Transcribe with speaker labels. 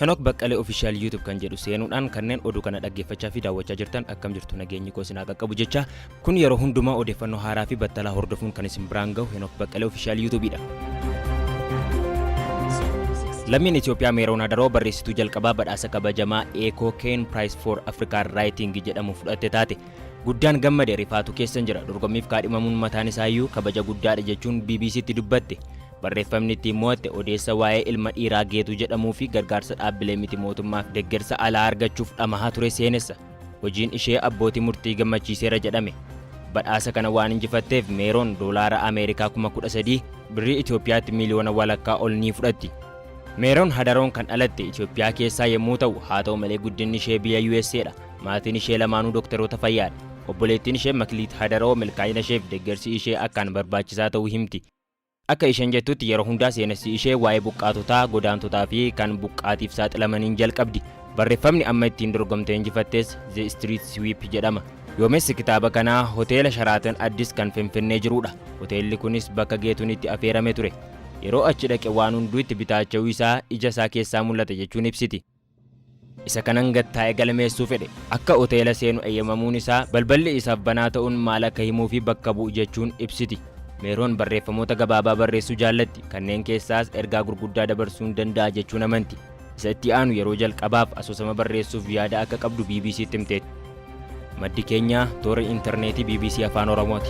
Speaker 1: Henook Baqqalee official YouTube kan jedhu seenuudhaan kanneen oduu kana dhaggeeffachaa fi daawwachaa jirtan akkam jirtu nageenyi koo isin haa qaqqabu jecha kun yeroo hundumaa odeeffannoo haaraa fi battalaa hordofuun kan isin biraan gahu Henook Baqqalee official YouTube'dha. Lammiin Itoophiyaa Meeroon Hadaroo barreessituu jalqabaa badhaasa kabajamaa Eco Kane Prize for African Writing jedhamu fudhatte taate guddaan gammade rifaatu keessan jira. Dorgommiif kaadhimamuun mataan isaayyuu kabaja guddaadha jechuun BBC'tti dubbatte. Barreeffamni ittiin mo'atte odeessa waa'ee ilma dhiiraa Geetuu jedhamuu fi gargaarsa dhaabbilee miti mootummaaf deeggarsa alaa argachuuf dhamahaa ture seenessa. Hojiin ishee abbootii murtii gammachiiseera jedhame. Badhaasa kana waan injifatteef Meeroon doolaara Ameerikaa 13,000 birrii Itoophiyaatti miliyoona walakkaa ol ni fudhatti. Meeroon Hadaroon kan dhalatte Itoophiyaa keessaa yommuu ta'u haa ta'u malee guddinni ishee biyya USA'dha. Maatiin ishee lamaanuu dooktaroota fayyaadha. Obboleettiin ishee Makliit Hadaroo milkaa'ina isheef deeggarsi ishee akkaan barbaachisaa ta'uu himti. Akka isheen jettutti yeroo hundaa seenessi ishee waa'ee buqqaatotaa, godaantotaa fi kan buqqaatiif saaxilamaniin jalqabdi. Barreeffamni amma ittiin dorgomtee injifattes The Street Sweep jedhama. Yoomessi kitaaba kanaa hoteela Sharaatan Addis kan Finfinnee jirudha. Hoteelli kunis bakka Geetuun itti affeerame ture. Yeroo achi dhaqe waan hunduu itti bitaacha'uu isaa ija isaa keessaa mul'ata jechuun ibsiti. Isa kanan gattaa'ee galmeessuu fedhe akka hoteela seenu eeyyamamuun isaa balballi isaaf banaa ta'uun maal akka himuu fi bakka bu'u jechuun ibsiti. Meeroon barreeffamoota gabaabaa barreessuu jaallatti kanneen keessaas ergaa gurguddaa dabarsuun danda'a jechuun amanti. Isa itti aanu yeroo jalqabaaf asoosama barreessuuf yaada akka qabdu BBC'tti himteetti. Maddi keenya toora intarneetii BBC Afaan Oromooti.